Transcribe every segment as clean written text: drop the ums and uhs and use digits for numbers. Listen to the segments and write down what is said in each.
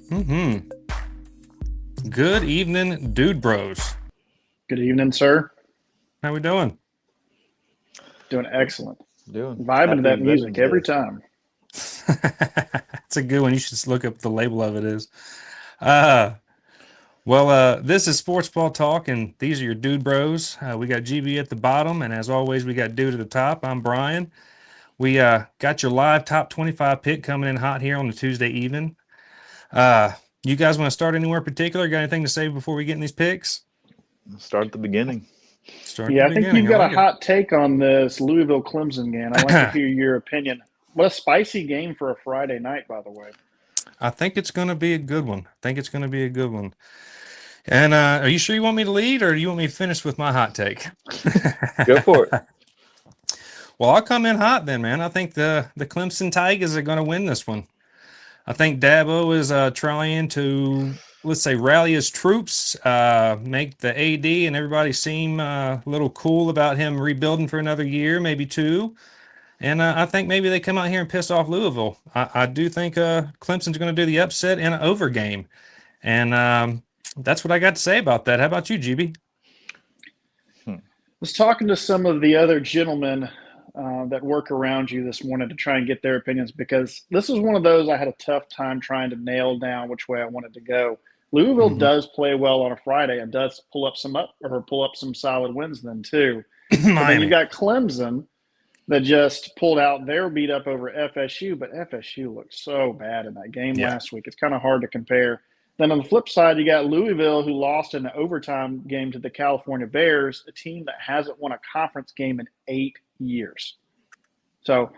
Mm-hmm. Good evening, dude bros. Good evening, sir. How we doing? Doing excellent. Doing Vibing to happy that music Veterans every Day. time. It's a good one. You should just look up the label of it is. This is Sports Ball Talk, and these are your dude bros. We got GB at the bottom, and as always, we got dude at the top. I'm Brian. We got your live top 25 pick coming in hot here on the Tuesday evening. You guys want to start anywhere particular? Got anything to say before we get in these picks? Start at the beginning. Start at Yeah, the I think beginning. you've got like a hot take on this Louisville Clemson game. I'd like to hear your opinion. What a spicy game for a Friday night, by the way. I think it's going to be a good one. And are you sure you want me to lead, or do you want me to finish with my hot take? Go for it. Well, I'll come in hot then, man. I think the Clemson Tigers are going to win this one. I think Dabo is trying to, let's say, rally his troops, make the AD and everybody seem a little cool about him rebuilding for another year, maybe two. And I think maybe they come out here and piss off Louisville. I do think Clemson's going to do the upset in an over game. And that's what I got to say about that. How about you, GB? I was talking to some of the other gentlemen that work around you this morning to try and get their opinions because this is one of those I had a tough time trying to nail down which way I wanted to go. Louisville does play well on a Friday and does pull up some solid wins then too. But then you got Clemson that just pulled out their beat up over FSU, but FSU looked so bad in that game last week. It's kind of hard to compare. Then on the flip side, you got Louisville, who lost in the overtime game to the California Bears, a team that hasn't won a conference game in 8 years. So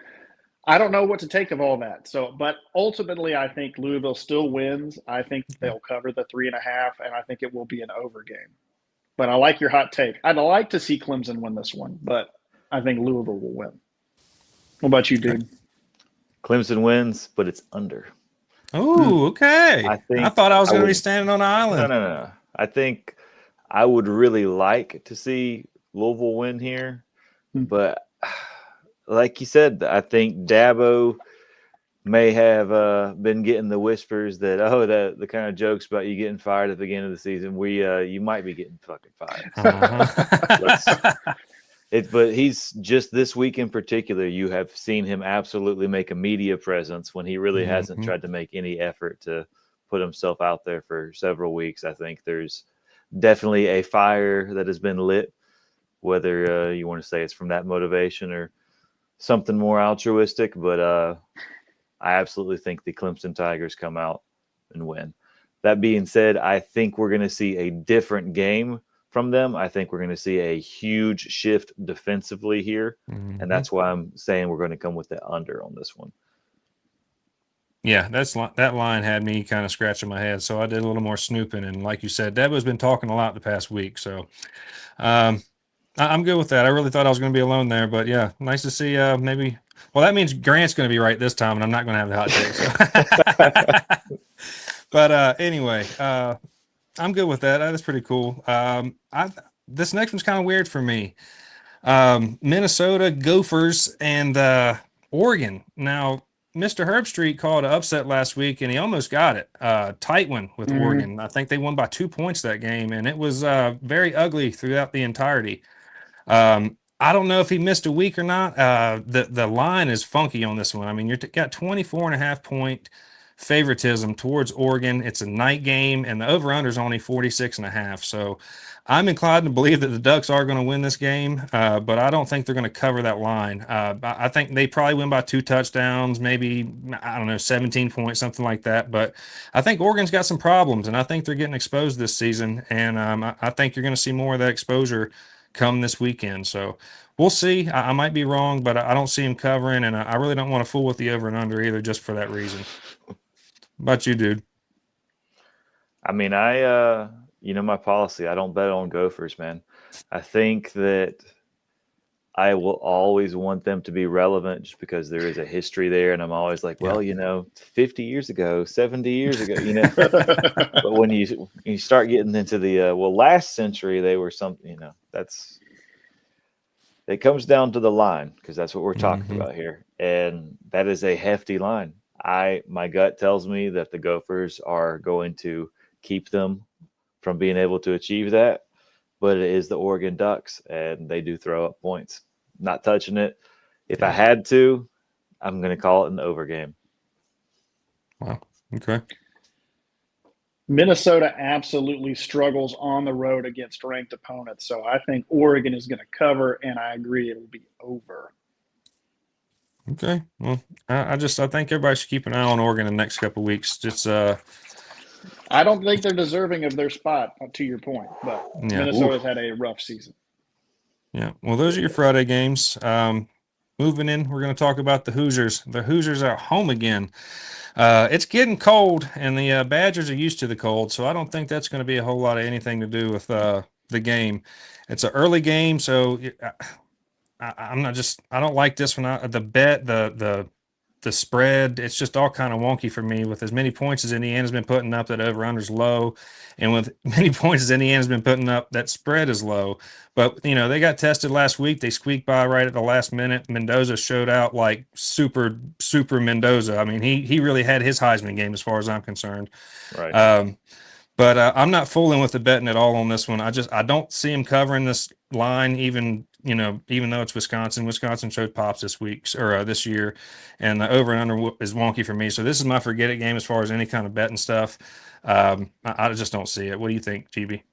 I don't know what to take of all that. But ultimately, I think Louisville still wins. I think they'll cover the 3.5, and I think it will be an over game. But I like your hot take. I'd like to see Clemson win this one, but I think Louisville will win. What about you, dude? Clemson wins, but it's under. Oh, okay. I thought I was going to be standing on an island. No. I think I would really like to see Louisville win here, but like you said, I think Dabo may have been getting the whispers that the kind of jokes about you getting fired at the beginning of the season. You might be getting fucking fired. But he's just this week in particular, you have seen him absolutely make a media presence when he really hasn't tried to make any effort to put himself out there for several weeks. I think there's definitely a fire that has been lit, whether you want to say it's from that motivation or something more altruistic. But I absolutely think the Clemson Tigers come out and win. That being said, I think we're going to see a different game from them. I think we're going to see a huge shift defensively here, and that's why I'm saying we're going to come with the under on this one. Yeah, that line had me kind of scratching my head, so I did a little more snooping. And like you said, Deborah's been talking a lot the past week, so I'm good with that. I really thought I was going to be alone there, but yeah, nice to see. Maybe. Well, that means Grant's going to be right this time, and I'm not going to have the hot take. So. But anyway. I'm good with that. That's pretty cool. This next one's kind of weird for me. Minnesota Gophers and Oregon. Now, Mr. Herbstreit called an upset last week, and he almost got it. Tight one with Oregon. I think they won by 2 points that game, and it was very ugly throughout the entirety. I don't know if he missed a week or not. The line is funky on this one. I mean, you've got 24.5-point favoritism towards Oregon. It's a night game, and the over-under is only 46.5. So I'm inclined to believe that the Ducks are going to win this game, but I don't think they're going to cover that line. I think they probably win by 2 touchdowns, maybe, 17 points, something like that. But I think Oregon's got some problems, and I think they're getting exposed this season, and I think you're going to see more of that exposure come this weekend. So we'll see. I might be wrong, but I don't see him covering, and I really don't want to fool with the over and under either just for that reason. About you, dude? I mean, my policy, I don't bet on Gophers, man. I think that I will always want them to be relevant just because there is a history there. And I'm always like, 50 years ago, 70 years ago, But when you start getting into the, last century, they were something, it comes down to the line because that's what we're talking about here. And that is a hefty line. My gut tells me that the Gophers are going to keep them from being able to achieve that, but it is the Oregon Ducks, and they do throw up points. Not touching it. If I had to, I'm going to call it an over game. Wow. Okay. Minnesota absolutely struggles on the road against ranked opponents. So I think Oregon is going to cover, and I agree it'll be over. Okay. Well, I think everybody should keep an eye on Oregon in the next couple of weeks. Just I don't think they're deserving of their spot, to your point, but Minnesota's had a rough season. Yeah. Well, those are your Friday games. Moving in, we're going to talk about the Hoosiers. The Hoosiers are home again. It's getting cold, and the Badgers are used to the cold, so I don't think that's going to be a whole lot of anything to do with the game. It's an early game, so I don't like this one. The spread, it's just all kind of wonky for me. With as many points as Indiana's been putting up, that over-under's low. And with many points as Indiana's been putting up, that spread is low. But, they got tested last week. They squeaked by right at the last minute. Mendoza showed out like super, super Mendoza. I mean, he really had his Heisman game as far as I'm concerned. Right. But I'm not fooling with the betting at all on this one. I don't see him covering this line, even though it's Wisconsin. Wisconsin showed pops this year, and the over and under is wonky for me. So this is my forget it game as far as any kind of betting stuff. I just don't see it. What do you think, GB?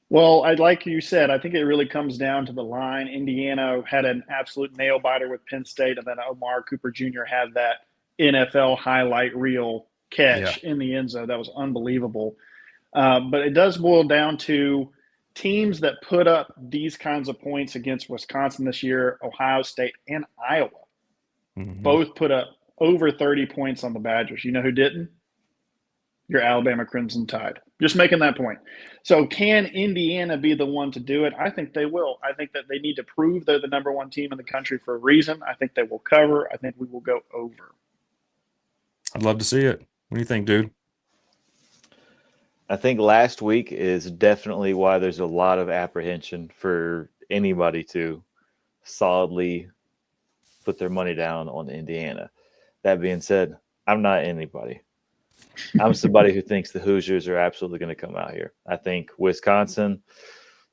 Well, like you said, I think it really comes down to the line. Indiana had an absolute nail biter with Penn State, and then Omar Cooper Jr. had that NFL highlight reel catch in the end zone. That was unbelievable. But it does boil down to teams that put up these kinds of points against Wisconsin this year, Ohio State, and Iowa. Mm-hmm. Both put up over 30 points on the Badgers. You know who didn't? Your Alabama Crimson Tide. Just making that point. So can Indiana be the one to do it? I think they will. I think that they need to prove they're the number one team in the country for a reason. I think they will cover. I think we will go over. I'd love to see it. What do you think, dude? I think last week is definitely why there's a lot of apprehension for anybody to solidly put their money down on Indiana. That being said, I'm not anybody. I'm somebody who thinks the Hoosiers are absolutely going to come out here. I think Wisconsin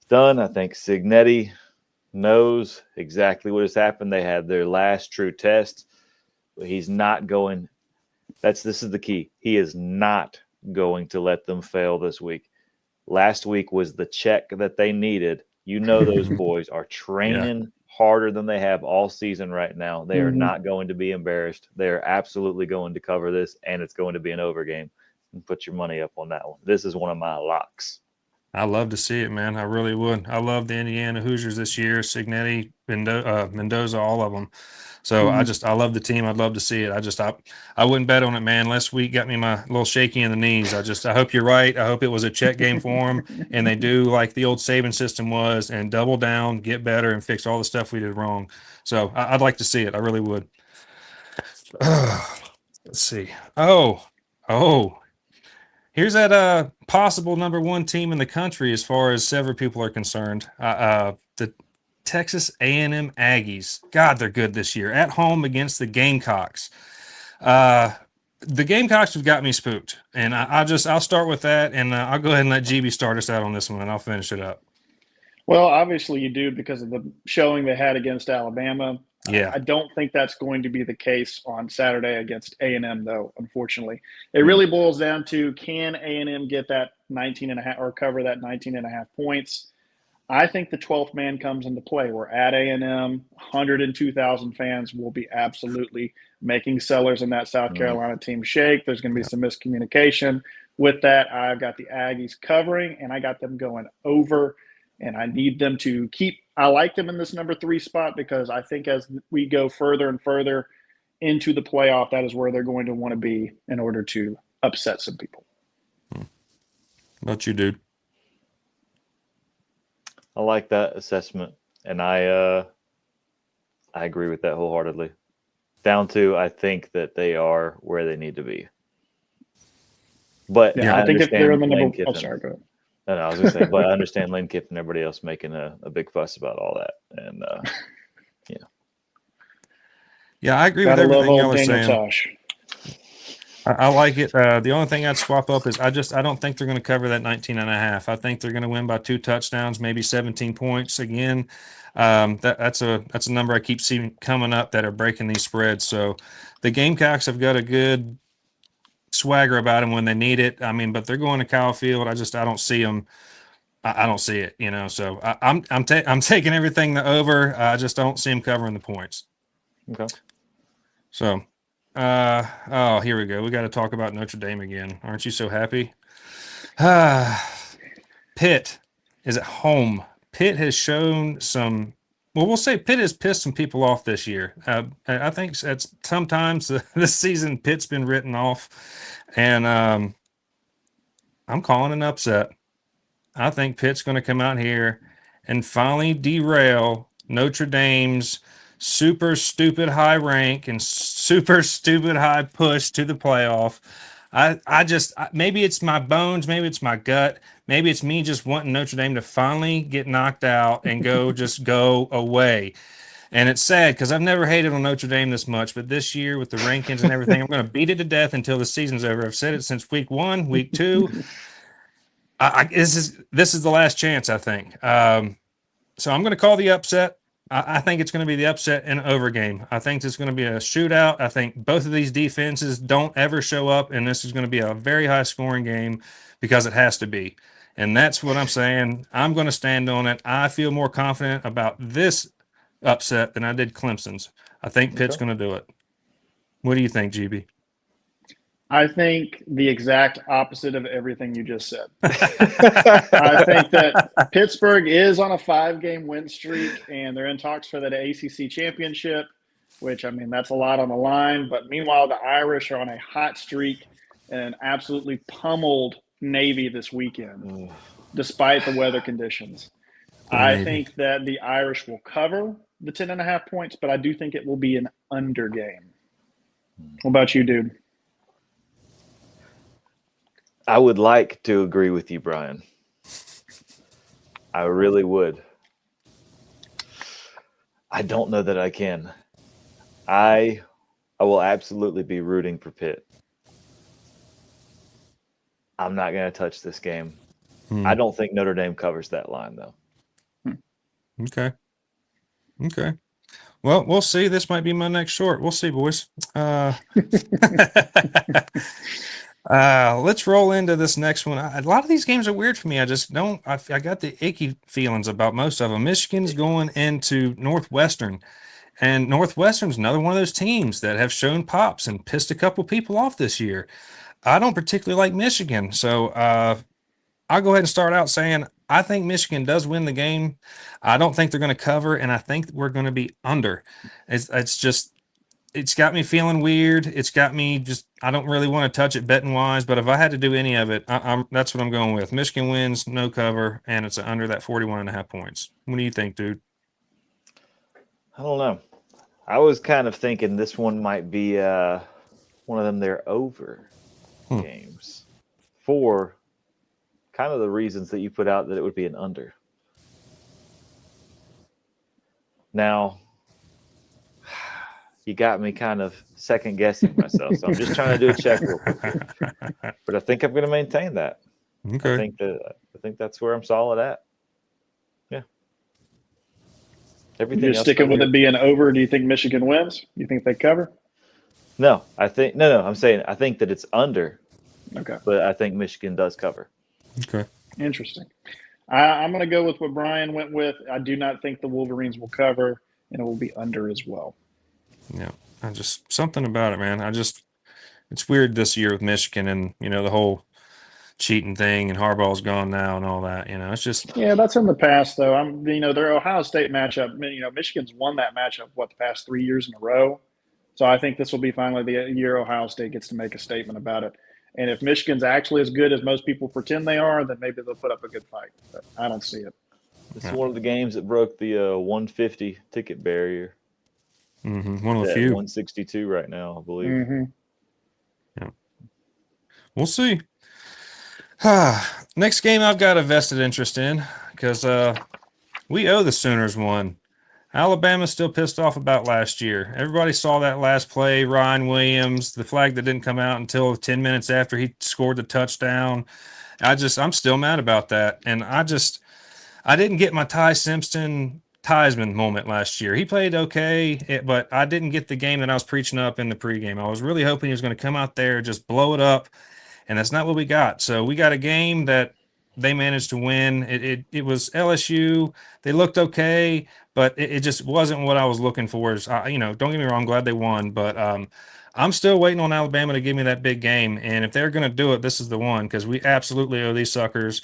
done. I think Cignetti knows exactly what has happened. They had their last true test. But he's not going. This is the key. He is not going to let them fail this week. Last week was the check that they needed. Those boys are training harder than they have all season right now. They are not going to be embarrassed. They are absolutely going to cover this, and it's going to be an over game. And put your money up on that one. This is one of my locks. I love to see it, man. I really would. I love the Indiana Hoosiers this year. Cignetti, Mendoza, all of them. So I love the team. I'd love to see it. I wouldn't bet on it, man. Last week got me my little shaky in the knees. I hope you're right. I hope it was a check game for them, and they do like the old Saban system was, and double down, get better, and fix all the stuff we did wrong. So I'd like to see it. I really would. Let's see. Oh. Here's that possible number one team in the country as far as several people are concerned. The Texas A&M Aggies. God, they're good this year. At home against the Gamecocks. The Gamecocks have got me spooked. And I'll start with that, and I'll go ahead and let GB start us out on this one, and I'll finish it up. Well, obviously you do because of the showing they had against Alabama. Yeah. I don't think that's going to be the case on Saturday against A&M, though, unfortunately. It really boils down to, can A&M get that 19.5 or cover that 19.5 points? I think the 12th man comes into play. We're at A&M. 102,000 fans will be absolutely making sellers in that South Carolina team shake. There's going to be some miscommunication. With that, I've got the Aggies covering, and I got them going over. And I need them to I like them in this number 3 spot because I think as we go further and further into the playoff, that is where they're going to want to be in order to upset some people. How about you, dude? I like that assessment, and I agree with that wholeheartedly. Down to, I think that they are where they need to be. But yeah, I think if they're in the number, go ahead. No, I was going to say, but I understand Lane Kiffin and everybody else making a big fuss about all that. And, Yeah, I agree with Gotta love everything y'all old are Daniel saying. Tosh. I like it. The only thing I'd swap up is I don't think they're going to cover that 19.5. I think they're going to win by 2 touchdowns, maybe 17 points. Again, that's a number I keep seeing coming up that are breaking these spreads. So the Gamecocks have got a good swagger about them when they need it. I mean, but they're going to Kyle Field. I don't see them. I don't see it, So I'm taking everything the over. I just don't see them covering the points. Okay. So, here we go. We got to talk about Notre Dame again. Aren't you so happy? Pitt is at home. Pitt has shown some. Well, we'll say Pitt has pissed some people off this year. I think it's sometimes this season Pitt's been written off, and I'm calling an upset. I think Pitt's going to come out here and finally derail Notre Dame's super stupid high rank and super stupid high push to the playoff. Maybe it's my bones, maybe it's my gut, maybe it's me just wanting Notre Dame to finally get knocked out and go away. And it's sad because I've never hated on Notre Dame this much, but this year with the rankings and everything, I'm going to beat it to death until the season's over. I've said it since week 1, week 2. This is the last chance, I think. So I'm going to call the upset. I think it's going to be the upset in over game. I think it's going to be a shootout. I think both of these defenses don't ever show up, and this is going to be a very high scoring game because it has to be. And that's what I'm saying. I'm going to stand on it. I feel more confident about this upset than I did Clemson's. I think Pitt's going to do it. What do you think, GB? I think the exact opposite of everything you just said. I think that Pittsburgh is on a 5-game win streak, and they're in talks for that ACC championship, which, I mean, that's a lot on the line. But meanwhile, the Irish are on a hot streak and absolutely pummeled Navy this weekend, despite the weather conditions. I think that the Irish will cover the 10.5 points, but I do think it will be an under game. What about you, dude? I would like to agree with you, Brian. I really would. I don't know that I can. I will absolutely be rooting for Pitt. I'm not going to touch this game. I don't think Notre Dame covers that line, though. Okay. Well, we'll see. This might be my next short. We'll see, boys. Let's roll into this next one. A lot of these games are weird for me. I just don't. I got the icky feelings about most of them. Michigan's going into Northwestern, and Northwestern's another one of those teams that have shown pops and pissed a couple people off this year. I don't particularly like Michigan, so I'll go ahead and start out saying I think Michigan does win the game. I don't think they're going to cover, and I think we're going to be under. It's got me feeling weird. It's got me I don't really want to touch it betting wise, but if I had to do any of it, that's what I'm going with. Michigan wins, no cover, and it's under that 41.5 points. What do you think, dude? I don't know. I was kind of thinking this one might be one of them they're over games for kind of the reasons that you put out that it would be an under. Now, you got me kind of second guessing myself, so I'm just trying to do a check real quick. But I think I'm going to maintain that. Okay. I think that's where I'm solid at. Yeah. Everything. You're sticking with it being over. Do you think Michigan wins? You think they cover? No, I'm saying I think that it's under. Okay. But I think Michigan does cover. Okay. Interesting. I'm going to go with what Brian went with. I do not think the Wolverines will cover, and it will be under as well. Yeah. Something about it, man. It's weird this year with Michigan and, the whole cheating thing and Harbaugh's gone now and all that, it's just. Yeah, that's in the past though. Their Ohio State matchup, Michigan's won that matchup, the past 3 years in a row. So I think this will be finally the year Ohio State gets to make a statement about it. And if Michigan's actually as good as most people pretend they are, then maybe they'll put up a good fight. But I don't see it. This is one of the games that broke the 150 ticket barrier. Mm-hmm. One of the few. 162 right now, I believe. Mm-hmm. Yeah. We'll see. Next game I've got a vested interest in because we owe the Sooners one. Alabama's still pissed off about last year. Everybody saw that last play, Ryan Williams, the flag that didn't come out until 10 minutes after he scored the touchdown. I'm still mad about that. And I didn't get my Ty Simpson Theismann moment last year. He played okay, but I didn't get the game that I was preaching up in the pregame. I was really hoping he was going to come out there, just blow it up, and that's not what we got. So we got a game that they managed to win. It was LSU. They looked okay, but it just wasn't what I was looking for. Don't get me wrong, I'm glad they won, but I'm still waiting on Alabama to give me that big game. And if they're going to do it, this is the one, because we absolutely owe these suckers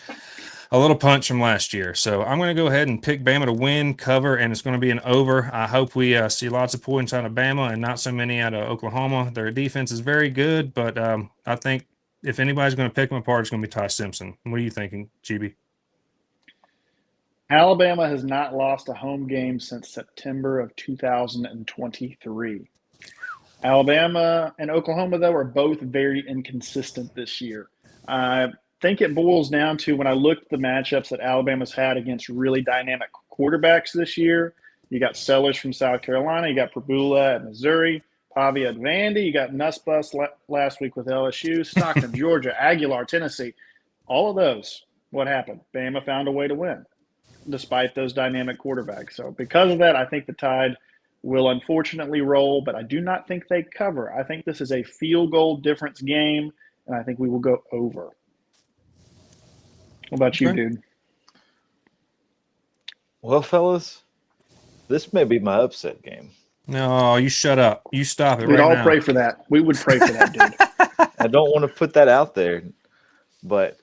a little punch from last year. So I'm going to go ahead and pick Bama to win, cover, and it's going to be an over. I hope we see lots of points out of Bama and not so many out of Oklahoma. Their defense is very good, but I think if anybody's going to pick them apart, it's going to be Ty Simpson. What are you thinking, GB? Alabama has not lost a home game since September of 2023. Alabama and Oklahoma, though, are both very inconsistent this year. I think it boils down to, when I looked at the matchups that Alabama's had against really dynamic quarterbacks this year, you got Sellers from South Carolina, you got Prabula at Missouri, Pavia at Vandy, you got Nussbus last week with LSU, Stockton, Georgia, Aguilar, Tennessee. All of those, what happened? Bama found a way to win despite those dynamic quarterbacks. So because of that, I think the Tide will unfortunately roll, but I do not think they cover. I think this is a field goal difference game, and I think we will go over. What about you, dude? Well, fellas, this may be my upset game. No, you shut up. You stop it. We'd all now. pray for that. We would pray for that, dude. I don't want to put that out there, but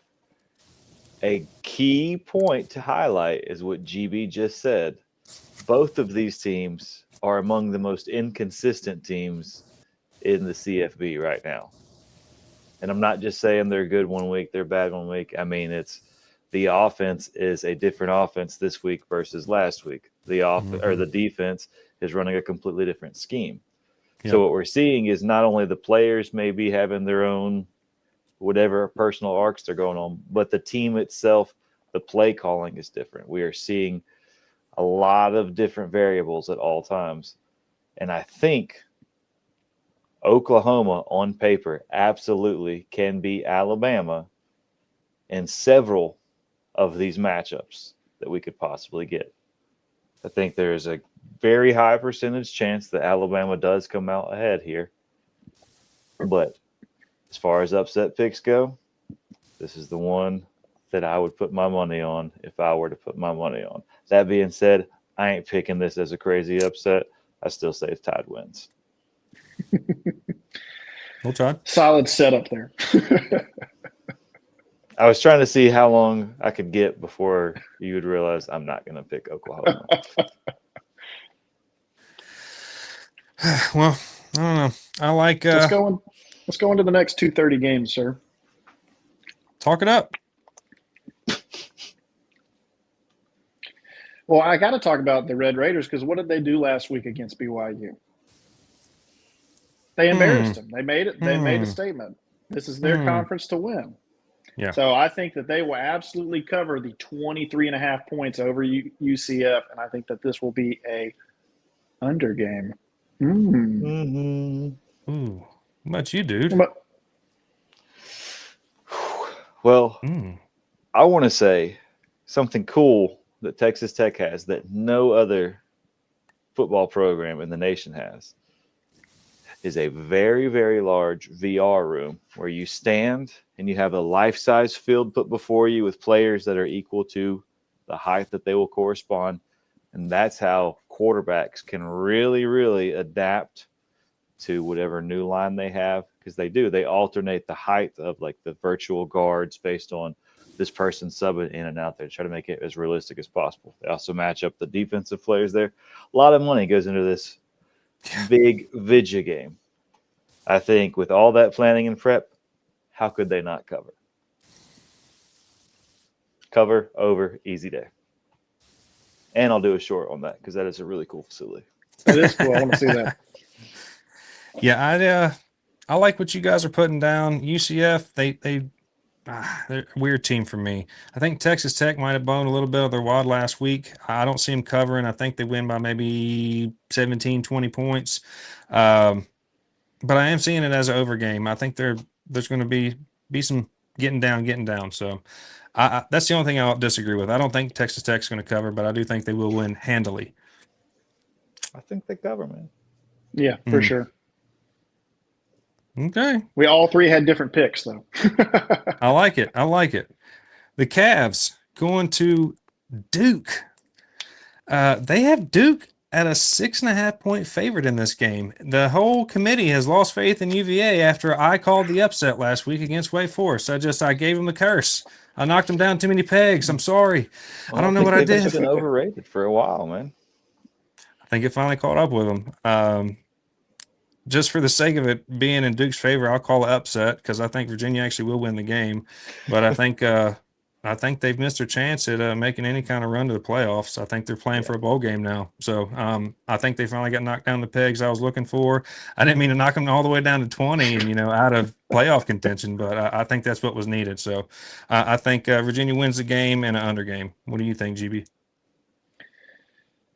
a key point to highlight is what GB just said. Both of these teams are among the most inconsistent teams in the CFB right now. And I'm not just saying they're good one week, they're bad one week. I mean, it's the offense is a different offense this week versus last week. Or the defense is running a completely different scheme. Yep. So what we're seeing is not only the players maybe having their own whatever personal arcs they're going on, but the team itself, the play calling is different. We are seeing a lot of different variables at all times. And I think Oklahoma on paper absolutely can beat Alabama in several of these matchups that we could possibly get. I think there's a very high percentage chance that Alabama does come out ahead here. But as far as upset picks go, this is the one that I would put my money on if I were to put my money on. That being said, I ain't picking this as a crazy upset. I still say Tide wins. We'll try. Solid setup there. I was trying to see how long I could get before you would realize I'm not going to pick Oklahoma. Well, I don't know. I like. Let's go into the next 2:30 games, sir. Talk it up. Well, I got to talk about the Red Raiders, because what did they do last week against BYU? They embarrassed them. They made it. They made a statement. This is their conference to win. Yeah. So I think that they will absolutely cover the 23.5 points over UCF, and I think that this will be a under game. Ooh. What about you, dude? Well, I want to say something cool that Texas Tech has that no other football program in the nation has is a very, very large VR room where you stand and you have a life-size field put before you with players that are equal to the height that they will correspond. And that's how quarterbacks can really, really adapt to whatever new line they have, because they do. They alternate the height of like the virtual guards based on this person subbing in and out there to try to make it as realistic as possible. They also match up the defensive players there. A lot of money goes into this big Vidya game. I think with all that planning and prep, how could they not cover? Cover, over, easy day. And I'll do a short on that because that is a really cool facility. It is cool. I want to see that. Yeah, I like what you guys are putting down. UCF, they're a weird team for me. I think Texas Tech might have blown a little bit of their wad last week. I don't see them covering. I think they win by maybe 17, 20 points. But I am seeing it as an over game. I think there's going to be some getting down. So that's the only thing I'll disagree with. I don't think Texas Tech's going to cover, but I do think they will win handily. I think they cover, man. Yeah, for sure. Okay. We all three had different picks, though. I like it. The Cavs going to Duke. They have Duke at a 6.5-point favorite in this game. The whole committee has lost faith in UVA after I called the upset last week against Wake Forest. I gave them the curse. I knocked them down too many pegs. I'm sorry. Well, I don't know what I did. They've been overrated for a while, man. I think it finally caught up with them. Just for the sake of it being in Duke's favor, I'll call it upset because I think Virginia actually will win the game. But I think they've missed their chance at making any kind of run to the playoffs. I think they're playing for a bowl game now. So I think they finally got knocked down the pegs I was looking for. I didn't mean to knock them all the way down to 20 and, out of playoff contention, but I think that's what was needed. So I think Virginia wins the game in an under game. What do you think, GB?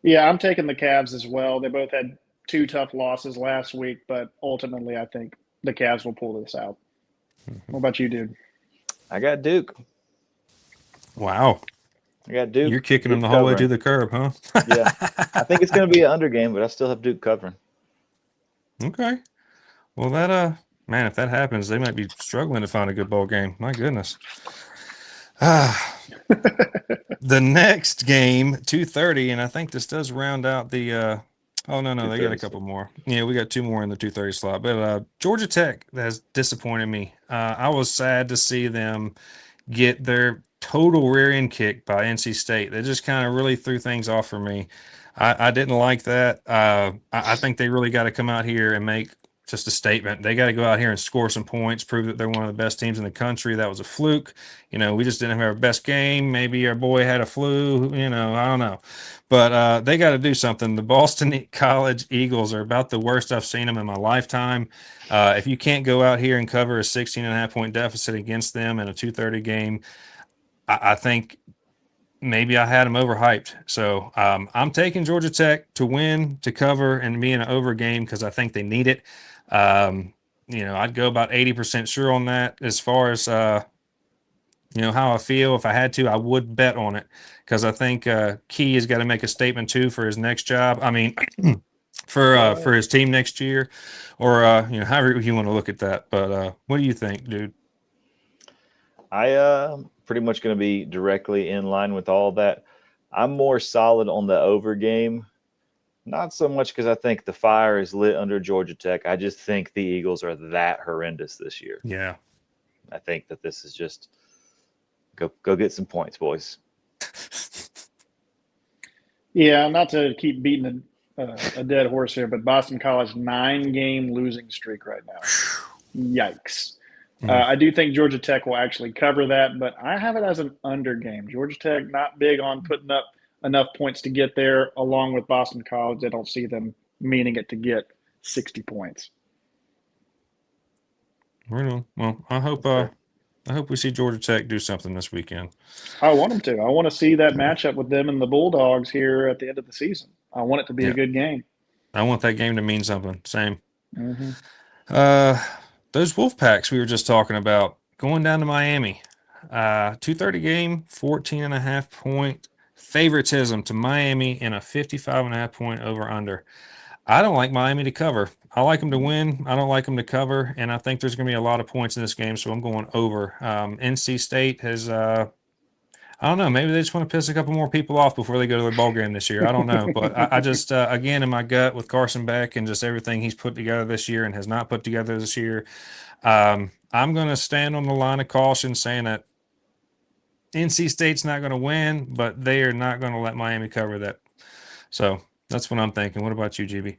Yeah, I'm taking the Cavs as well. They both had 2 tough losses last week, but ultimately I think the Cavs will pull this out. What about you, dude? I got Duke. Wow. I got Duke. You're kicking them the whole way to the curb, huh? Yeah. I think it's going to be an under game, but I still have Duke covering. Okay. Well, man, if that happens, they might be struggling to find a good bowl game. My goodness. The next game, 2:30, and I think this does round out the oh, no, they got a couple more. Yeah, we got 2 more in the 2:30 slot. But Georgia Tech has disappointed me. I was sad to see them get their total rear end kick by NC State. They just kind of really threw things off for me. I didn't like that. I think they really got to come out here and make just a statement. They got to go out here and score some points, prove that they're one of the best teams in the country. That was a fluke. We just didn't have our best game. Maybe our boy had a flu. I don't know. But they got to do something. The Boston College Eagles are about the worst I've seen them in my lifetime. If you can't go out here and cover a 16.5-point deficit against them in a 2:30 game, I think maybe I had them overhyped. So I'm taking Georgia Tech to win, to cover, and be in an over game because I think they need it. I'd go about 80% sure on that. As far as how I feel, if I had to, I would bet on it because I think Key has got to make a statement too for his next job. I mean, for his team next year, or however you want to look at that. But what do you think, dude? I pretty much going to be directly in line with all that. I'm more solid on the over game. Not so much because I think the fire is lit under Georgia Tech. I just think the Eagles are that horrendous this year. Yeah. I think that this is just go get some points, boys. Yeah, not to keep beating a dead horse here, but Boston College 9-game losing streak right now. Yikes. I do think Georgia Tech will actually cover that, but I have it as an under game. Georgia Tech not big on putting up enough points to get there, along with Boston College. I don't see them meaning it to get 60 points. Right on. Well, I hope we see Georgia Tech do something this weekend. I want them to. I want to see that matchup with them and the Bulldogs here at the end of the season. I want it to be a good game. I want that game to mean something. Same. Mm-hmm. Those Wolfpacks we were just talking about going down to Miami. 2:30 game, 14.5-point favoritism to Miami in a 55.5-point over-under. I don't like Miami to cover. I like them to win. I don't like them to cover, and I think there's going to be a lot of points in this game, so I'm going over. NC State has I don't know. Maybe they just want to piss a couple more people off before they go to their ball game this year. I don't know. But I just, again, in my gut with Carson Beck and just everything he's put together this year and has not put together this year, I'm going to stand on the line of caution saying that NC State's not going to win, but they are not going to let Miami cover that. So that's what I'm thinking. What about you, GB?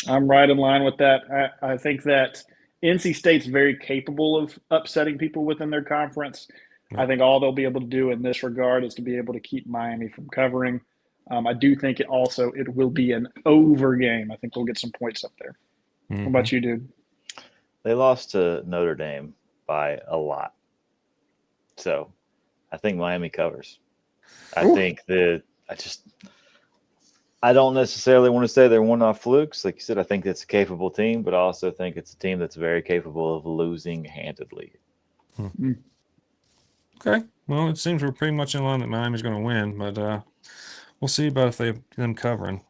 I'm right in line with that. I think that NC State's very capable of upsetting people within their conference. I think all they'll be able to do in this regard is to be able to keep Miami from covering. I do think it will be an over game. I think we'll get some points up there. What about you, dude? They lost to Notre Dame by a lot. So I think Miami covers. I Ooh. think that I don't necessarily want to say they're one-off flukes. Like you said, I think it's a capable team, but I also think it's a team that's very capable of losing handedly. Okay. Well, it seems we're pretty much in line that Miami's going to win, but we'll see about them covering.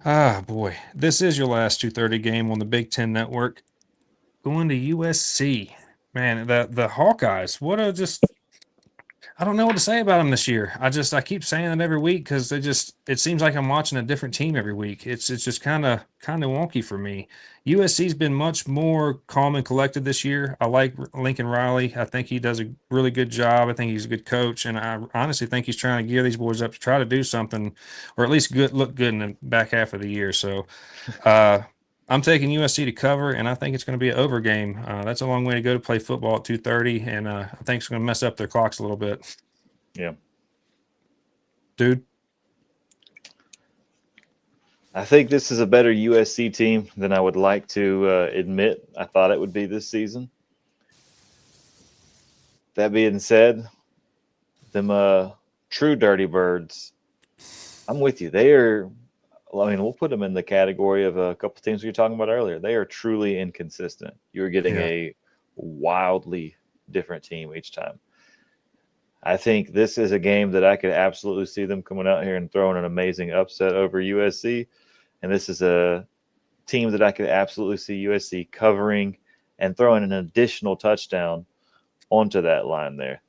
Ah, boy. This is your last 2:30 game on the Big Ten Network. Going to USC. Man, the Hawkeyes, I don't know what to say about them this year. I keep saying it every week because it seems like I'm watching a different team every week. It's just kind of wonky for me. USC's been much more calm and collected this year. I like Lincoln Riley. I think he does a really good job. I think he's a good coach, and I honestly think he's trying to gear these boys up to try to do something, or at least look good in the back half of the year. So, I'm taking USC to cover, and I think it's going to be an over game. That's a long way to go to play football at 2:30, and I think it's going to mess up their clocks a little bit. Yeah. Dude? I think this is a better USC team than I would like to admit I thought it would be this season. That being said, them true dirty birds, I'm with you. We'll put them in the category of a couple of teams we were talking about earlier. They are truly inconsistent. You're getting a wildly different team each time. I think this is a game that I could absolutely see them coming out here and throwing an amazing upset over USC. And this is a team that I could absolutely see USC covering and throwing an additional touchdown onto that line there.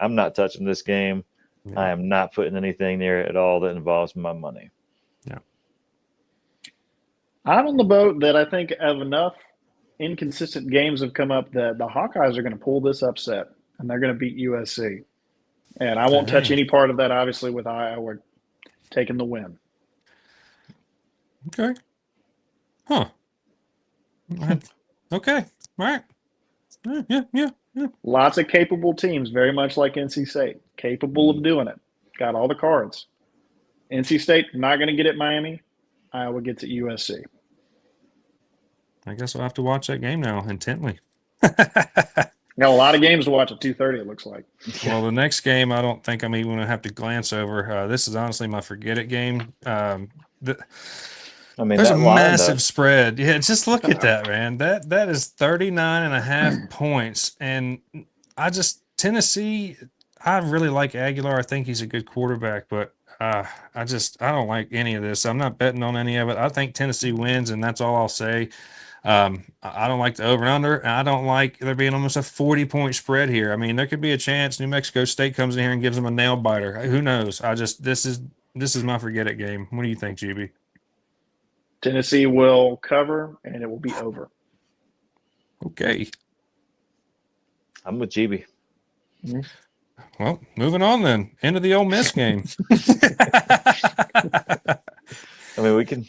I'm not touching this game. Yeah. I am not putting anything near it at all that involves my money. Yeah. I'm on the boat that I think of enough inconsistent games have come up that the Hawkeyes are going to pull this upset and they're going to beat USC. And I won't touch any part of that, obviously, with Iowa taking the win. Okay. Huh. Okay. All right. Yeah. Lots of capable teams, very much like NC State, capable of doing it. Got all the cards. NC State not going to get at Miami. Iowa gets at USC. I guess I'll have to watch that game now intently. Got a lot of games to watch at 2:30, it looks like. Well, the next game I don't think I'm even going to have to glance over. This is honestly my forget it game. There's a massive spread. Yeah, just look at that, man. That is 39.5 points. And Tennessee, I really like Aguilar. I think he's a good quarterback, but I don't like any of this. I'm not betting on any of it. I think Tennessee wins, and that's all I'll say. I don't like the over and under, and I don't like there being almost a 40-point spread here. I mean, there could be a chance New Mexico State comes in here and gives them a nail biter. Who knows? This is my forget it game. What do you think, GB? Tennessee will cover, and it will be over. Okay. I'm with GB. Mm-hmm. Well, moving on then. End of the Ole Miss game. I mean, we can.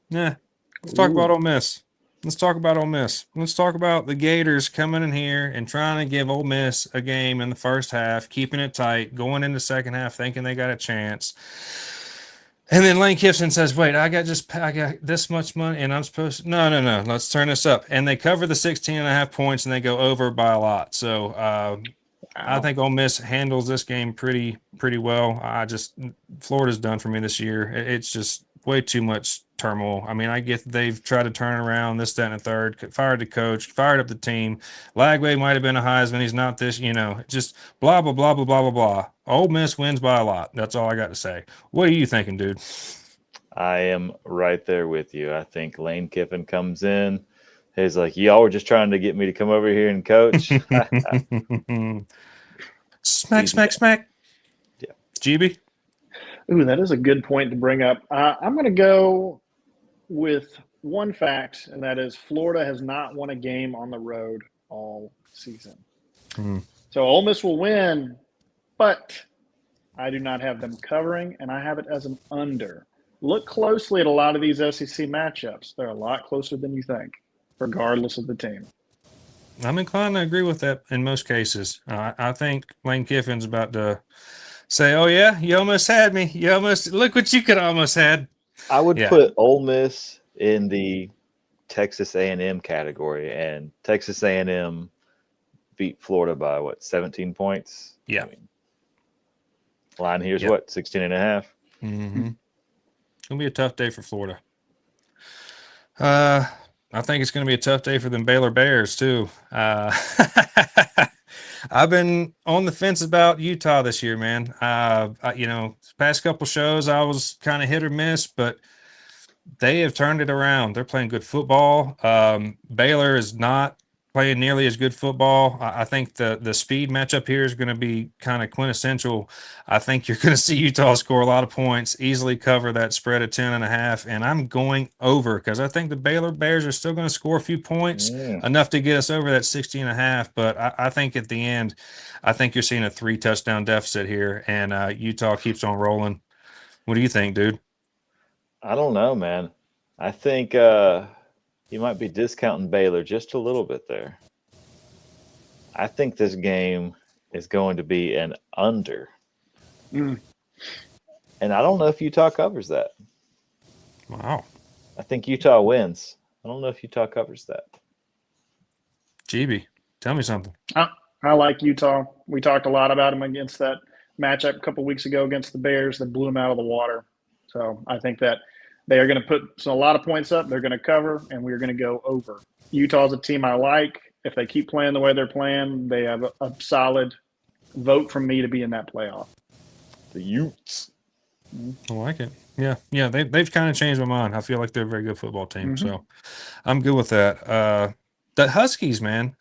Yeah. Let's talk about Ole Miss. Let's talk about the Gators coming in here and trying to give Ole Miss a game in the first half, keeping it tight, going into the second half, thinking they got a chance. And then Lane Kiffin says, wait, I got this much money and I'm supposed to, no, let's turn this up. And they cover the 16.5 points and they go over by a lot. So I think Ole Miss handles this game pretty well. Florida's done for me this year. It's just way too much turmoil. I mean, I get they've tried to turn around this, that, and the third, fired the coach, fired up the team. Lagway might have been a Heisman. He's not this, just blah, blah, blah, blah, blah, blah, blah. Ole Miss wins by a lot. That's all I got to say. What are you thinking, dude? I am right there with you. I think Lane Kiffin comes in. He's like, y'all were just trying to get me to come over here and coach. Smack. Yeah. GB? Ooh, that is a good point to bring up. I'm going to go with one fact, and that is Florida has not won a game on the road all season. So Ole Miss will win, but I do not have them covering, and I have it as an under. Look closely at a lot of these SEC matchups. They're a lot closer than you think, regardless of the team. I'm inclined to agree with that in most cases. I think Lane Kiffin's about to say, oh, yeah, you almost had me. Look what you could almost had. I would put Ole Miss in the Texas A&M category, and Texas A&M beat Florida by 17 points? Yeah. I mean, line here's what, 16.5? Mm-hmm. It's going to be a tough day for Florida. I think it's going to be a tough day for them Baylor Bears too. I've been on the fence about Utah this year, man. Past couple shows I was kind of hit or miss, but they have turned it around. They're playing good football. Baylor is not playing nearly as good football. I think the speed matchup here is going to be kind of quintessential. I think you're going to see Utah score a lot of points, easily cover that spread of 10.5, and I'm going over because I think the Baylor Bears are still going to score a few points, enough to get us over that 16.5. But I think at the end, I think you're seeing a 3-touchdown deficit here, and Utah keeps on rolling. What do you think, dude? I don't know, man. I think you might be discounting Baylor just a little bit there. I think this game is going to be an under. And I don't know if Utah covers that. Wow. I think Utah wins. I don't know if Utah covers that. GB, tell me something. I like Utah. We talked a lot about them against that matchup a couple weeks ago against the Bears that blew them out of the water. So I think that they are going to put a lot of points up. They're going to cover, and we're going to go over. Utah's a team I like. If they keep playing the way they're playing, they have a solid vote from me to be in that playoff. The Utes. I like it. Yeah. They've kind of changed my mind. I feel like they're a very good football team, so I'm good with that. The Huskies, man,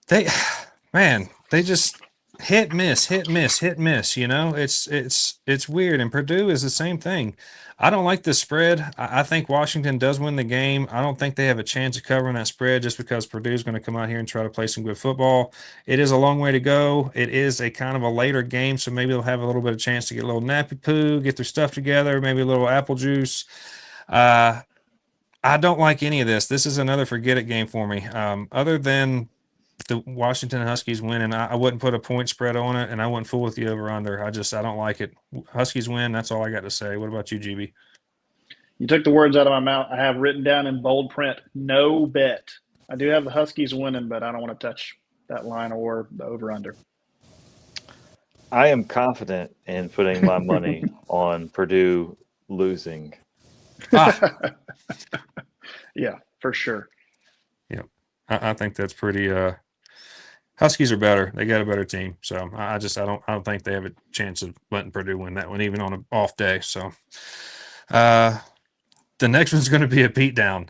they just hit miss. You know, it's weird. And Purdue is the same thing. I don't like this spread. I think Washington does win the game. I don't think they have a chance of covering that spread just because Purdue is going to come out here and try to play some good football. It is a long way to go. It is a kind of a later game, so maybe they'll have a little bit of chance to get a little nappy poo, get their stuff together, maybe a little apple juice. I don't like any of this. This is another forget it game for me. Other than the Washington Huskies win, and I wouldn't put a point spread on it, and I wouldn't fool with the over under. I don't like it. Huskies win. That's all I got to say. What about you, GB? You took the words out of my mouth. I have written down in bold print, no bet. I do have the Huskies winning, but I don't want to touch that line or the over under. I am confident in putting my money on Purdue losing. Yeah, for sure. Yeah, I think that's pretty. Huskies are better. They got a better team, so I don't think they have a chance of letting Purdue win that one, even on an off day. So, the next one's going to be a beatdown.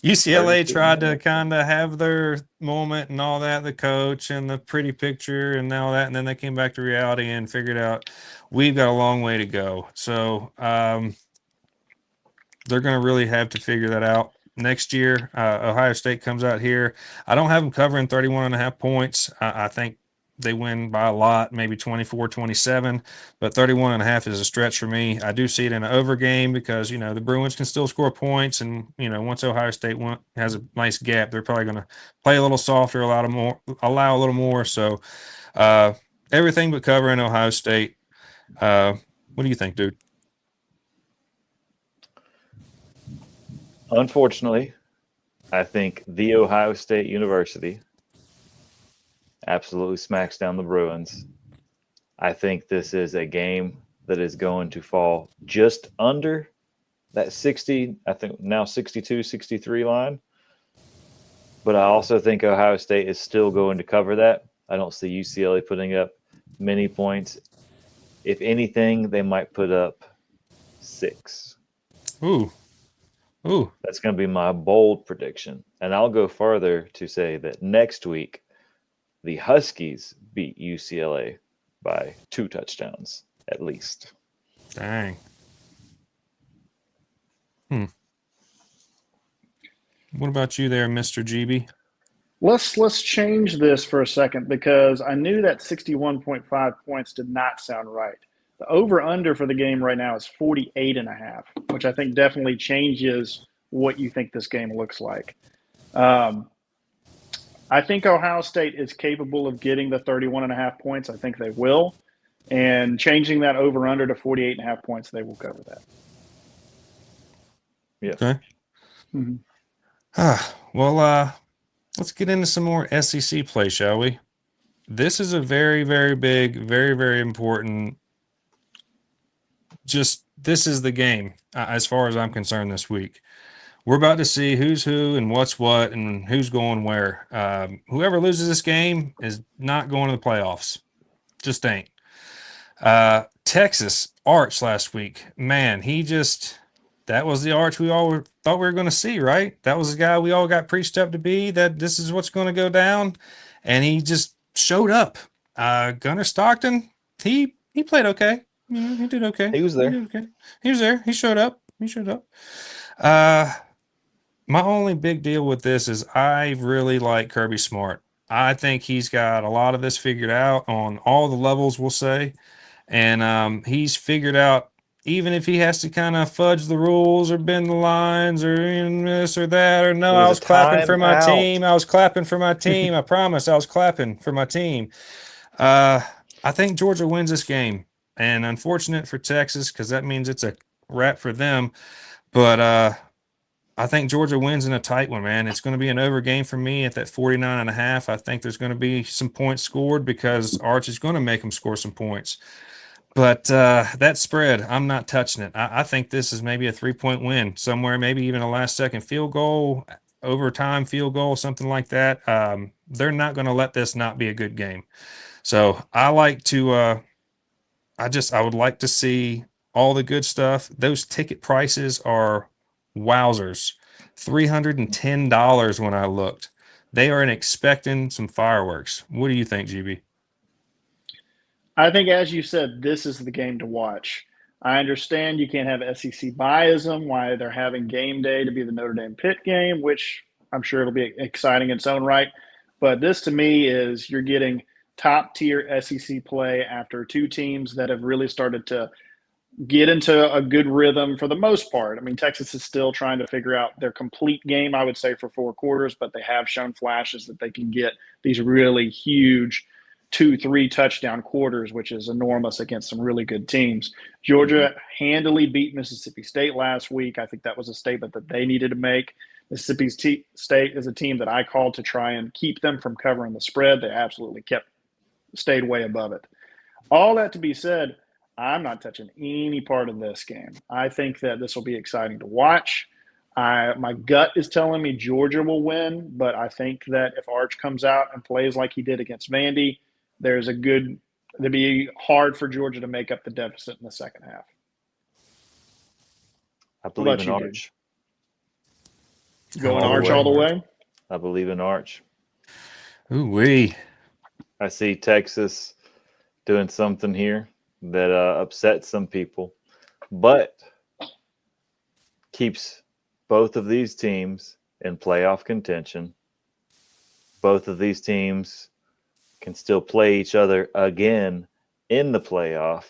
UCLA tried to kind of have their moment and all that, the coach and the pretty picture and all that, and then they came back to reality and figured out we've got a long way to go. So they're going to really have to figure that out next year. Ohio State comes out here. I don't have them covering 31.5 points. I think they win by a lot, maybe 24-27, but 31.5 is a stretch for me. I do see it in an over game because, the Bruins can still score points. And, once Ohio State has a nice gap, they're probably going to play a little softer, allow a little more. So everything but covering Ohio State. What do you think, dude? Unfortunately, I think The Ohio State University absolutely smacks down the Bruins. I think this is a game that is going to fall just under that 60, I think now 62, 63 line. But I also think Ohio State is still going to cover that. I don't see UCLA putting up many points. If anything, they might put up 6. Ooh. That's going to be my bold prediction. And I'll go further to say that next week, the Huskies beat UCLA by 2 touchdowns at least. Dang. What about you there, Mr. GB? Let's change this for a second because I knew that 61.5 points did not sound right. The over-under for the game right now is 48.5, which I think definitely changes what you think this game looks like. I think Ohio State is capable of getting the 31.5 points. I think they will. And changing that over-under to 48.5 points, they will cover that. Yeah. Okay. Well, let's get into some more SEC play, shall we? This is a very, very big, very, very important. This is the game as far as I'm concerned this week. We're about to see who's who and what's what and who's going where. Whoever loses this game is not going to the playoffs. Just ain't. Texas, Arch last week. Man, that was the Arch we all thought we were going to see, right? That was the guy we all got preached up to be, that this is what's going to go down. And he just showed up. Gunnar Stockton, he played okay. He did okay. He was there. He was there. He showed up. My only big deal with this is I really like Kirby Smart. I think he's got a lot of this figured out on all the levels, we'll say. And he's figured out, even if he has to kind of fudge the rules or bend the lines or this or that, or no, I was clapping for my team. I promise I was clapping for my team. I think Georgia wins this game. And unfortunate for Texas, because that means it's a wrap for them. But I think Georgia wins in a tight one, man. It's going to be an over game for me at that 49.5. I think there's going to be some points scored because Arch is going to make them score some points. But that spread, I'm not touching it. I think this is maybe a 3-point win somewhere, maybe even a last-second field goal, overtime field goal, something like that. They're not going to let this not be a good game. So I like to I would like to see all the good stuff. Those ticket prices are wowzers. $310 when I looked. They are expecting some fireworks. What do you think, GB? I think, as you said, this is the game to watch. I understand you can't have SEC biasm, why they're having game day to be the Notre Dame-Pitt game, which I'm sure it'll be exciting in its own right. But this, to me, is you're getting top-tier SEC play after two teams that have really started to get into a good rhythm for the most part. I mean, Texas is still trying to figure out their complete game, I would say, for 4 quarters, but they have shown flashes that they can get these really huge 2-3 touchdown quarters, which is enormous against some really good teams. Georgia handily beat Mississippi State last week. I think that was a statement that they needed to make. Mississippi State is a team that I called to try and keep them from covering the spread. They absolutely stayed way above it. All that to be said, I'm not touching any part of this game. I think that this will be exciting to watch. My gut is telling me Georgia will win, but I think that if Arch comes out and plays like he did against Vandy, it'd be hard for Georgia to make up the deficit in the second half. I believe in Arch. Going Arch all the way? I believe in Arch. Ooh-wee. I see Texas doing something here that upsets some people, but keeps both of these teams in playoff contention. Both of these teams can still play each other again in the playoff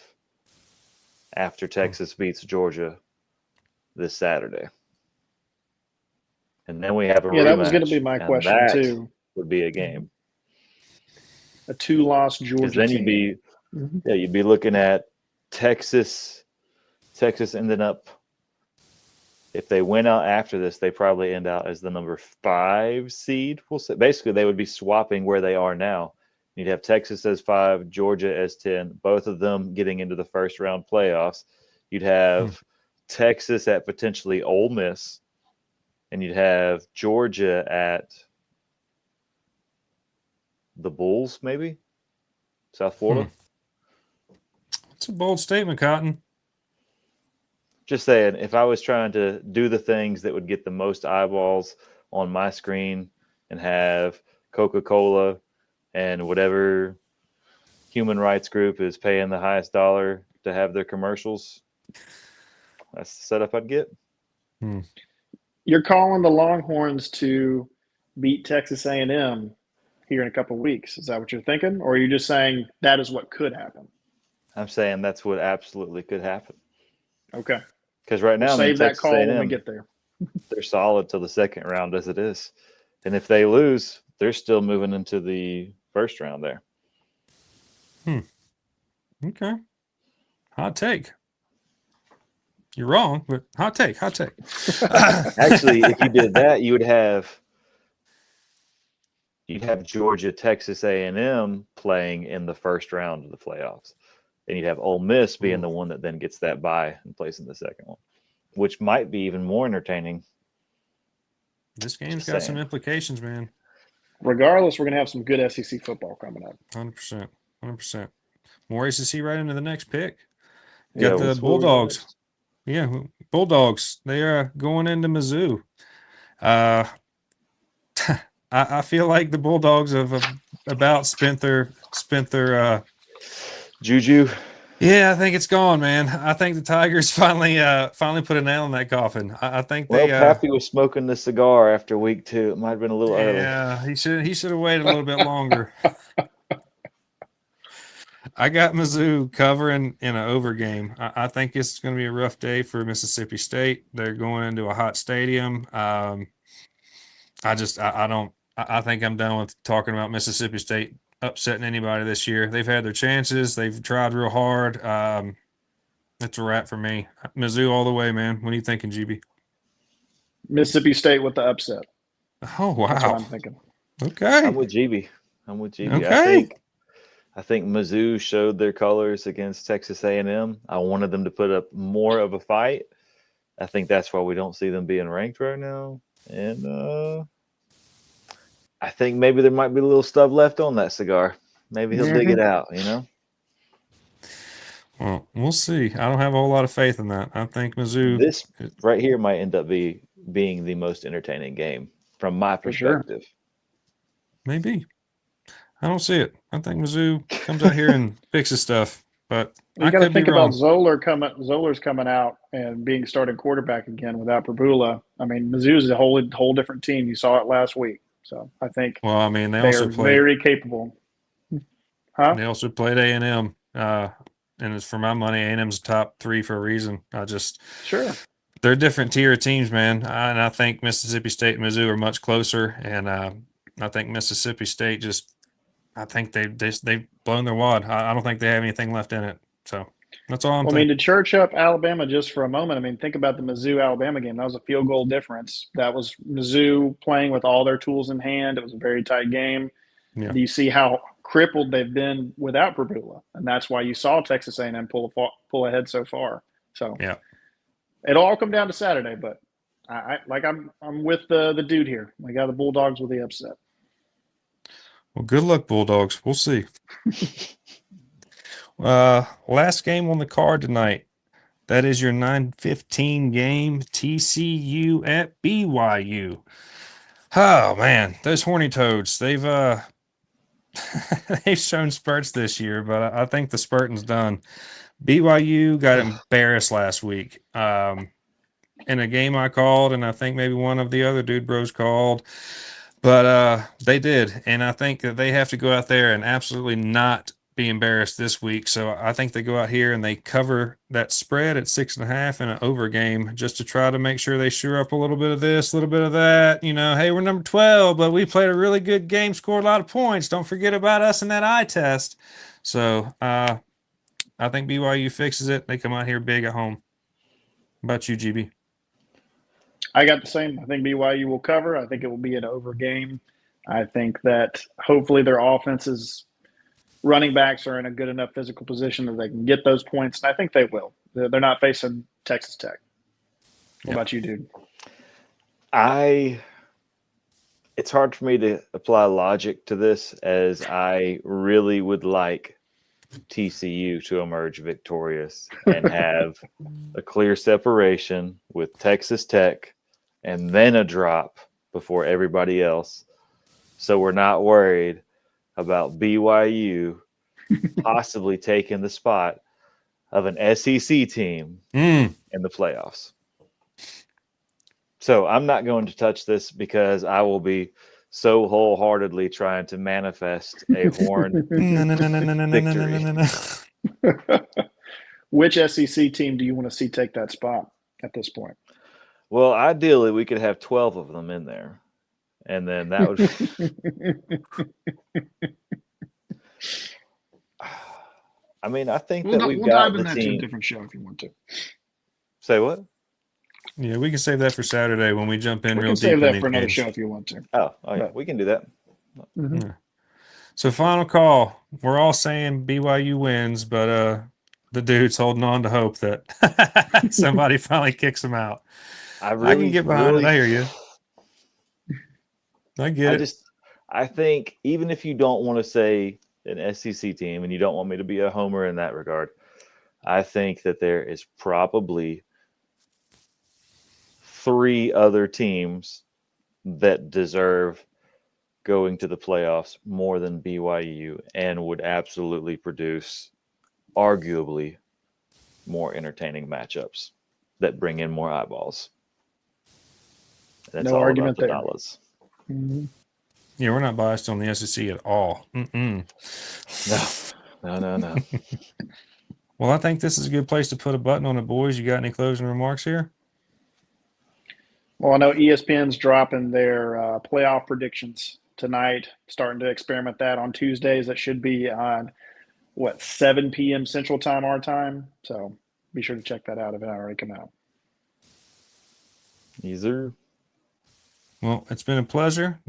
after Texas beats Georgia this Saturday. And then we have a rematch. Yeah, that was going to be my question, too. Would be a game. A 2-loss Georgia team. You'd be looking at Texas ending up, if they win out after this, they probably end out as the number 5 seed. We'll say basically they would be swapping where they are now. You'd have Texas as 5, Georgia as 10, both of them getting into the first round playoffs. You'd have Texas at potentially Ole Miss, and you'd have Georgia at the Bulls, maybe South Florida. It's a bold statement, Cotton. Just saying, if I was trying to do the things that would get the most eyeballs on my screen and have Coca-Cola and whatever human rights group is paying the highest dollar to have their commercials, that's the setup I'd get. You're calling the Longhorns to beat Texas A&M here in a couple of weeks. Is that what you're thinking? Or are you just saying that is what could happen? I'm saying that's what absolutely could happen. Okay. Because right now, we'll save Texas that call A&M, when we get there. They're solid till the second round as it is. And if they lose, they're still moving into the first round there. Okay. Hot take. You're wrong, but hot take. Actually, if you did that, you'd have Georgia, Texas A&M playing in the first round of the playoffs, and you'd have Ole Miss being the one that then gets that bye and plays in the second one, which might be even more entertaining. This game's got some implications, man. Regardless, we're going to have some good SEC football coming up. 100%. More ACC right into the next pick. Yeah, Got the Bulldogs. Yeah, Bulldogs. They are going into Mizzou. I feel like the Bulldogs have about spent their juju. Yeah, I think it's gone, man. I think the Tigers finally put a nail in that coffin. I think Pappy was smoking the cigar after week 2. It might have been a little early. Yeah, he should have waited a little bit longer. I got Mizzou covering in an over game. I think it's going to be a rough day for Mississippi State. They're going into a hot stadium. I think I'm done with talking about Mississippi State upsetting anybody this year. They've had their chances. They've tried real hard. That's a wrap for me. Mizzou all the way, man. What are you thinking, GB? Mississippi State with the upset. Oh, wow. That's what I'm thinking. Okay. I'm with GB. Okay. I think Mizzou showed their colors against Texas A&M. I wanted them to put up more of a fight. I think that's why we don't see them being ranked right now. And I think maybe there might be a little stub left on that cigar. Maybe he'll dig it out, Well, we'll see. I don't have a whole lot of faith in that. I think Mizzou. This right here might end up being the most entertaining game from my perspective. Sure. Maybe. I don't see it. I think Mizzou comes out here and fixes stuff, but you got to think about Zoller's coming out and being starting quarterback again without Prabula. I mean, Mizzou's a whole different team. You saw it last week, so I think. Well, I mean, they also played very capable. Huh? They also played A&M, and it's for my money. A&M's top 3 for a reason. Sure. They're a different tier of teams, man, and I think Mississippi State and Mizzou are much closer, and I think Mississippi State I think they've blown their wad. I don't think they have anything left in it. So that's all I'm thinking. I mean, to church up Alabama just for a moment, I mean, think about the Mizzou-Alabama game. That was a field goal difference. That was Mizzou playing with all their tools in hand. It was a very tight game. Yeah. Do you see how crippled they've been without Prabula? And that's why you saw Texas A&M pull ahead so far. So yeah, it'll all come down to Saturday. But I'm with the dude here. I got the Bulldogs with the upset. Well, good luck, Bulldogs. We'll see. Last game on the card tonight. That is your 9:15 game, TCU at BYU. Oh, man, those horny toads. They've shown spurts this year, but I think the spurting's done. BYU got embarrassed last week in a game I called, and I think maybe one of the other dude bros called. But they did, and I think that they have to go out there and absolutely not be embarrassed this week. So I think they go out here and they cover that spread at 6.5 in an over game just to try to make sure they shore up a little bit of this, a little bit of that. Hey, we're number 12, but we played a really good game, scored a lot of points. Don't forget about us in that eye test. So I think BYU fixes it. They come out here big at home. How about you, GB? I got the same. I think BYU will cover. I think it will be an over game. I think that hopefully their offense's running backs are in a good enough physical position that they can get those points. And I think they will. They're not facing Texas Tech. What about you, dude? It's hard for me to apply logic to this, as I really would like TCU to emerge victorious and have a clear separation with Texas Tech and then a drop before everybody else. So we're not worried about BYU possibly taking the spot of an SEC team in the playoffs. So I'm not going to touch this because I will be so wholeheartedly trying to manifest a horn victory. Which SEC team do you want to see take that spot at this point? Well, ideally, we could have 12 of them in there. And then that would I mean, I think that we've got dive in the that team. to a different show if you want to. Say what? Yeah, we can save that for Saturday when we jump in We real can deep save in that these for another games. show if you want to. Oh yeah, we can do that. Mhm. Yeah. So final call. We're all saying BYU wins, but the dude's holding on to hope that somebody finally kicks him out. I can get behind it. I hear you. I get it. I think even if you don't want to say an SEC team and you don't want me to be a homer in that regard, I think that there is probably 3 other teams that deserve going to the playoffs more than BYU and would absolutely produce arguably more entertaining matchups that bring in more eyeballs. That's No all argument about the there. dollars. Mhm. Yeah, we're not biased on the SEC at all. No. Well, I think this is a good place to put a button on it, boys. You got any closing remarks here? Well, I know ESPN's dropping their playoff predictions tonight, starting to experiment that on Tuesdays. That should be on, 7 p.m. Central Time, our time. So be sure to check that out if it already come out. Either. Well, it's been a pleasure.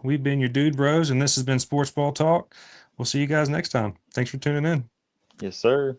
We've been your Dude Bros, and this has been Sports Ball Talk. We'll see you guys next time. Thanks for tuning in. Yes, sir.